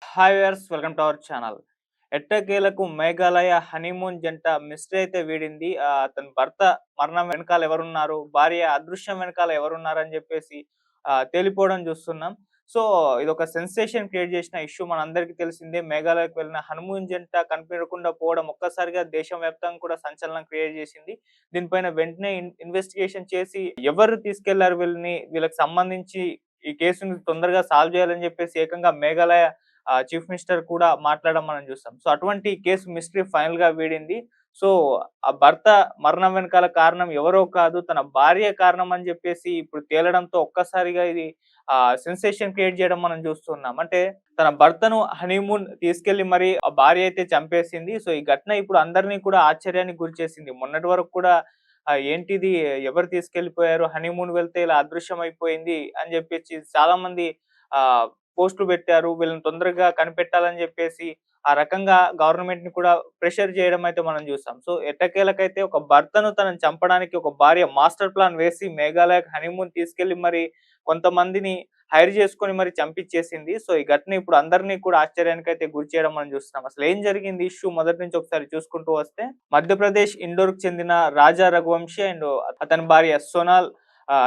Hi viewers, welcome to our channel. ఎట్టకేలకు Meghalaya honeymoon జంట mystery అయితే వీడింది. అతని భర్త మరణం వెనకాల ఎవరున్నారు? భార్య అదృశ్యం వెనకాల ఎవరున్నారని జెప్పేసి తేలిపోవడం జూస్తున్నాం. సో, ఇదొక సెన్సేషన్ క్రియేట్ జేసిన ఇష్యూ మనందరికీ తెలిసిందే. మేఘాలయకు వెళ్ళిన హనీమూన్ జంట కనిపించకుండా పోవడం ఒక్కసారిగా దేశం వ్యాప్తంగా కూడా సంచలనం క్రియేట్ జేసింది. దీనిపైన వెంటనే ఇన్వెస్టిగేషన్ చేసి ఎవరు తీసుకెళ్లారు వీళ్ళని, వీళ్ళకి సంబంధించి ఈ కేసుని తొందరగా సాల్వ్ జేయాలని జెప్పేసి ఏకంగా మేఘాలయ చీఫ్ మినిస్టర్ కూడా మాట్లాడడం మనం చూసాం. సో, అటువంటి కేసు మిస్టరీ ఫైనల్‌గా వీడింది. సో, ఆ భర్త మరణం వెనకాల కారణం ఎవరో కాదు, తన భార్యే కారణం అని చెప్పేసి ఇప్పుడు తేలడంతో ఒక్కసారిగా ఇది సెన్సేషన్ క్రియేట్ చేయడం మనం చూస్తున్నాం. అంటే తన భర్తను హనీమూన్ తీసుకెళ్ళి మరి ఆ భార్య అయితే చంపేసింది. సో, ఈ ఘటన ఇప్పుడు అందరిని కూడా ఆశ్చర్యానికి గురిచేసింది. మొన్నటి వరకు కూడా ఏంటిది, ఎవరు తీసుకెళ్ళిపోయారు, హనీమూన్ వెళ్తే ఇలా అదృశ్యమైపోయింది అని చెప్పేసి చాలామంది ఆహ్, పోస్టులు పెట్టారు. వీళ్ళని తొందరగా కనిపెట్టాలని జెప్పేసి, ఆ రకంగా గవర్నమెంట్‌ని కూడా ప్రెషర్ చేయడం అయితే మనం జూసాం. సో, ఎట్టకేలకైతే ఒక భర్తను తనని చంపడానికి ఒక భార్య మాస్టర్ ప్లాన్ వేసి మేఘాలయకి హనీమూన్ తీసుకెళ్ళి మరి కొంతమందిని హైర్ చేసుకొని మరి చంపిచ్చేసింది. సో, ఈ ఘటన ఇప్పుడు అందరిని కూడా ఆశ్చర్యానికైతే గురి చేయడం మనం జూస్తున్నాం. అసలేం జరిగింది ఇష్యూ మొదటి నుంచి ఒకసారి చూసుకుంటూ వస్తే, మధ్యప్రదేశ్ ఇండోర్‌కి చెందిన రాజా రఘువంశీ అండ్ అతని భార్య సోనాల్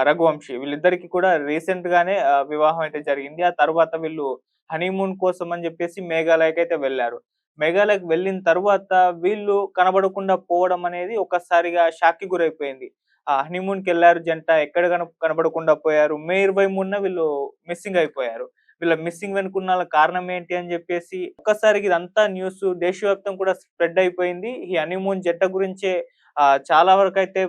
రఘువంశీ వీళ్ళిద్దరికీ కూడా రీసెంట్ గానే వివాహం అయితే జరిగింది. ఆ తర్వాత వీళ్ళు హనీమూన్ కోసం అని జెప్పేసి మేఘాలయకైతే వెళ్లారు. మేఘాలయకి వెళ్ళిన తర్వాత వీళ్ళు కనబడకుండా పోవడం అనేది ఒక్కసారిగా షాక్‌కి గురైపోయింది. హనీమూన్‌కెళ్లారు జంట, ఎక్కడ కనబడకుండా పోయారు. మే 23న వీళ్ళు మిస్సింగ్ అయిపోయారు. వీళ్ళ మిస్సింగ్ వెనుకున్న కారణం ఏంటి అని జెప్పేసి ఒక్కసారిగా ఇదంతా న్యూస్ దేశవ్యాప్తం కూడా స్ప్రెడ్ అయిపోయింది. ఈ హనీమూన్ జంట గురించే చాలా వరకైతే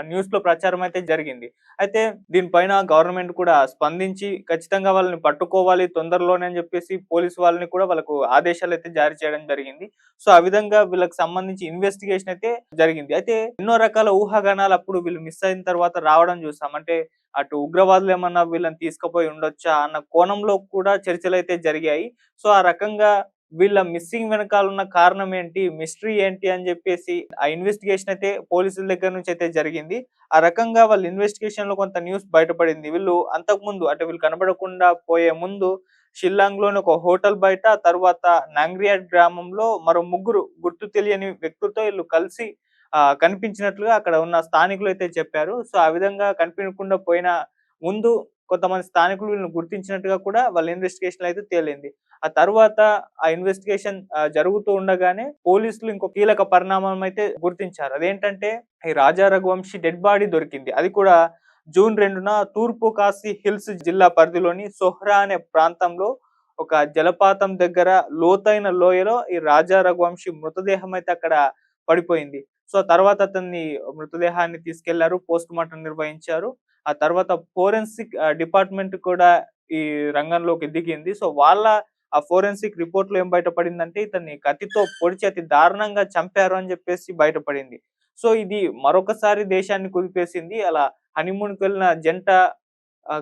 న్యూస్‌లో ప్రచారం అయితే జరిగింది. అయితే దీనిపైన గవర్నమెంట్ కూడా స్పందించి ఖచ్చితంగా వాళ్ళని పట్టుకోవాలి తొందరలోనే అని జెప్పేసి పోలీసు వాళ్ళని కూడా వాళ్ళకు ఆదేశాలైతే జారీ చేయడం జరిగింది. సో, ఆ విధంగా వీళ్ళకి సంబంధించి ఇన్వెస్టిగేషన్ అయితే జరిగింది. అయితే ఎన్నో రకాల ఊహాగానాలు అప్పుడు వీళ్ళు మిస్ అయిన తర్వాత రావడం జూసాం. అంటే అటు ఉగ్రవాదులేమన్నా వీళ్ళని తీసుకుపోయి ఉండొచ్చా అన్న కోణంలో కూడా చర్చలైతే జరిగాయి. సో, ఆ రకంగా వీళ్ళ మిస్సింగ్ వెనకాలున్న కారణం ఏంటి? మిస్టరీ ఏంటి? అని జెప్పేసి ఆ ఇన్వెస్టిగేషన్ అయితే పోలీసుల దగ్గర నుంచి అయితే జరిగింది. ఆ రకంగా వాళ్ళ ఇన్వెస్టిగేషన్‌లో కొంత న్యూస్ బయటపడింది. వీళ్ళు అంతకుముందు అంటే వీళ్ళు కనబడకుండా పోయే ముందు షిల్లాంగ్‌లోని ఒక హోటల్ బయట, తర్వాత నంగ్రియాట్ గ్రామంలో మరో ముగ్గురు గుర్తు తెలియని వ్యక్తులతో ఈళ్ళు కలిసి కనిపించినట్లుగా అక్కడ ఉన్న స్థానికులైతే చెప్పారు. సో, ఆ విధంగా కనిపించకుండా పోయిన ముందు కొంతమంది స్థానికులు వీళ్ళని గుర్తించినట్టుగా కూడా వాళ్ళ ఇన్వెస్టిగేషన్‌లో అయితే తేలింది. ఆ తరువాత ఆ ఇన్వెస్టిగేషన్ జరుగుతూ ఉండగానే పోలీసులు ఇంకో కీలక పరిణామం అయితే గుర్తించారు. అదేంటంటే ఈ రాజా రఘువంశీ డెడ్ బాడీ దొరికింది. అది కూడా జూన్ 2న తూర్పు కాశీ హిల్స్ జిల్లా పరిధిలోని సొహ్రా అనే ప్రాంతంలో ఒక జలపాతం దగ్గర లోతైన లోయలో ఈ రాజా రఘువంశీ మృతదేహం అయితే అక్కడ పడిపోయింది. సో, తర్వాత అతన్ని మృతదేహాన్ని తీసుకెళ్లారు. పోస్ట్‌మార్టం నిర్వహించారు. ఆ తర్వాత ఫోరెన్సిక్ డిపార్ట్‌మెంట్ కూడా ఈ రంగంలోకి దిగింది. సో, వాళ్ళ ఆ ఫోరెన్సిక్ రిపోర్ట్‌లో ఏం బయటపడిందంటే ఇతన్ని కత్తితో పొడిచి అతి దారుణంగా చంపారు అని జెప్పేసి బయటపడింది. సో, ఇది మరొకసారి దేశాన్ని కుదిపేసింది. అలా హనీమూన్‌కి వెళ్ళిన జంట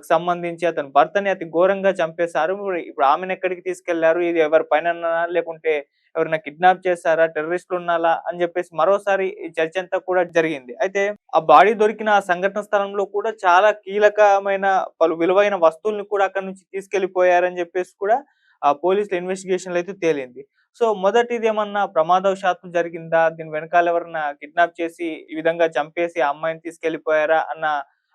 సంబంధించి అతని భర్తని అతి ఘోరంగా చంపేశారు. ఇప్పుడు ఆమెనెక్కడికి తీసుకెళ్లారు? ఇది ఎవరి పనేనా? లేకుంటే ఎవరైనా కిడ్నాప్ చేసారా? టెర్రరిస్టులున్నారా? అని జెప్పేసి మరోసారి ఈ చర్చంతా కూడా జరిగింది. అయితే ఆ బాడీ దొరికిన ఆ సంఘటన స్థలంలో కూడా చాలా కీలకమైన పలు విలువైన వస్తువుల్ని కూడా అక్కడి నుంచి తీసుకెళ్ళిపోయారని జెప్పేసి కూడా పోలీసుల ఇన్వెస్టిగేషన్‌లో అయితే తేలింది. సో, మొదటిదేమన్నా ప్రమాదవశాత్తు జరిగిందా? దీని వెనకాల ఎవరన్నా కిడ్నాప్ చేసి ఈ విధంగా చంపేసి ఆ అమ్మాయిని తీసుకెళ్ళిపోయారా? అన్న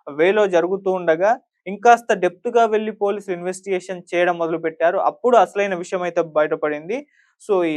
వేలో జరుగుతూ ఉండగా ఇంకాస్త డెప్త్‌గా వెళ్లి పోలీసులు ఇన్వెస్టిగేషన్ చేయడం మొదలుపెట్టారు. అప్పుడు అసలైన విషయం అయితే బయటపడింది. సో, ఈ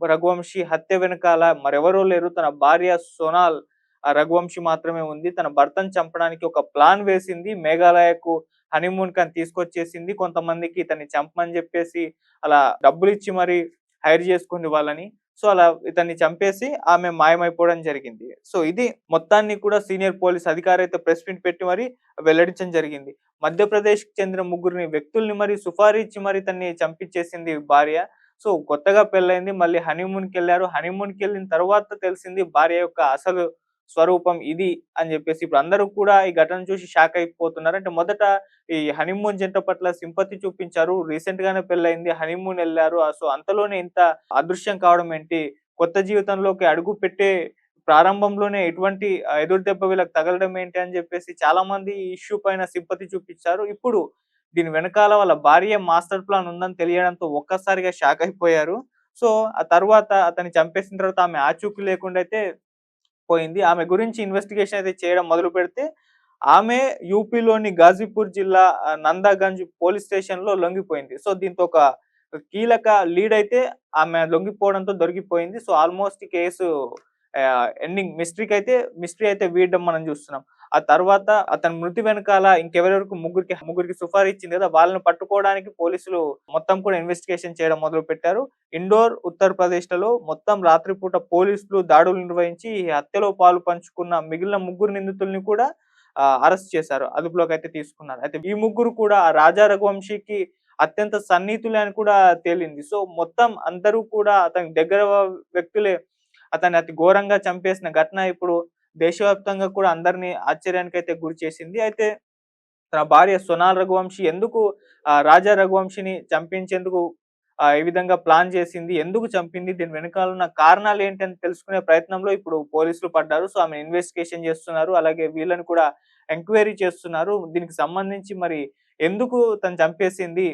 రఘువంశీ హత్య వెనకాల మరెవరో లేరు. తన భార్య సోనాల్ రఘువంశీ మాత్రమే ఉంది. తన భర్తను చంపడానికి ఒక ప్లాన్ వేసింది. మేఘాలయకు హనీమూన్‌కని తీసుకొచ్చేసింది. కొంతమందికి ఇతన్ని చంపమని జెప్పేసి అలా డబ్బులిచ్చి మరి హైర్ జేసుకుంది వాళ్ళని. సో, అలా ఇతన్ని చంపేసి ఆమె మాయమైపోవడం జరిగింది. సో, ఇది మొత్తాన్ని కూడా సీనియర్ పోలీస్ అధికారి అయితే ప్రెస్ మీట్ పెట్టి మరి వెల్లడించడం జరిగింది. మధ్యప్రదేశ్‌కి చెందిన ముగ్గురిని వ్యక్తుల్ని మరి సుపారీ ఇచ్చి మరి ఇతన్ని చంపించేసింది భార్య. సో, కొత్తగా పెళ్లయింది. మళ్ళీ హనీమూన్‌కెళ్లారు. హనీమూన్‌కెళ్ళిన తర్వాత తెలిసింది భార్య యొక్క అసలు స్వరూపం ఇది అని జెప్పేసి. ఇప్పుడు అందరూ కూడా ఈ ఘటన చూసి షాక్ అయిపోతున్నారు. అంటే మొదట ఈ హనీమూన్ జంట పట్ల సింపతి చూపించారు. రీసెంట్‌గానే పెళ్లయింది. హనీమూన్ ఎళ్లారు. సో, అంతలోనే ఇంత అదృశ్యం కావడం ఏంటి? కొత్త జీవితంలోకి అడుగు పెట్టే ప్రారంభంలోనే ఎటువంటి ఎదురు దెబ్బ వీళ్ళకి తగలడం ఏంటి అని జెప్పేసి చాలామంది ఈ ఇష్యూ పైన సింపతి చూపిచ్చారు. ఇప్పుడు దీని వెనకాల వాళ్ళ భార్య మాస్టర్ ప్లాన్ ఉందని తెలియడంతో ఒక్కసారిగా షాక్ అయిపోయారు. సో, ఆ తరువాత అతన్ని చంపేసిన తర్వాత ఆమె ఆచూకీ లేకుండా అయితే పోయింది. ఆమె గురించి ఇన్వెస్టిగేషన్ అయితే చేయడం మొదలుపెడితే, ఆమె యూపీలోని గాజీపూర్ జిల్లా నందాగంజ్ పోలీస్ స్టేషన్‌లో లొంగిపోయింది. సో, దీంతో ఒక కీలక లీడ్ అయితే ఆమె లొంగిపోవడంతో దొరికిపోయింది. సో, ఆల్‌మోస్ట్ ఈ కేసు ఎండింగ్ మిస్టరీ అయితే వీడడం మనం చూస్తున్నాం. ఆ తర్వాత అతని మృతి వెనకాల ఇంకెవరెవరికి ముగ్గురికి సుపారీ ఇచ్చింది కదా! వాళ్ళని పట్టుకోవడానికి పోలీసులు మొత్తం కూడా ఇన్వెస్టిగేషన్ చేయడం మొదలుపెట్టారు. ఇండోర్, ఉత్తరప్రదేశ్‌లలో మొత్తం రాత్రిపూట పోలీసులు దాడులు నిర్వహించి ఈ హత్యలో పాలు పంచుకున్న మిగిలిన ముగ్గురు నిందితుల్ని కూడా అరెస్ట్ చేశారు. అదుపులోకైతే తీసుకున్నారు. అయితే ఈ ముగ్గురు కూడా ఆ రాజా రఘువంశీకి అత్యంత సన్నిహితులే అని కూడా తేలింది. సో, మొత్తం అందరూ కూడా అతనికి దగ్గర వ్యక్తులే. అతన్ని అతి ఘోరంగా చంపేసిన ఘటన ఇప్పుడు దేశవ్యాప్తంగా కూడా అందరిని ఆశ్చర్యానికైతే గురిచేసింది. అయితే తన భార్య సోనాల్ రఘువంశీ ఎందుకు రాజా రఘువంశీని చంపించేందుకు ఈ విధంగా ప్లాన్ చేసింది? ఎందుకు చంపింది? దీని వెనకాల ఉన్న కారణాలేంటి అని తెలుసుకునే ప్రయత్నంలో ఇప్పుడు పోలీసులు పడ్డారు. సో, ఆమెను ఇన్వెస్టిగేషన్ చేస్తున్నారు. అలాగే వీళ్ళని కూడా ఎంక్వైరీ చేస్తున్నారు. దీనికి సంబంధించి మరి ఎందుకు తను చంపేసింది?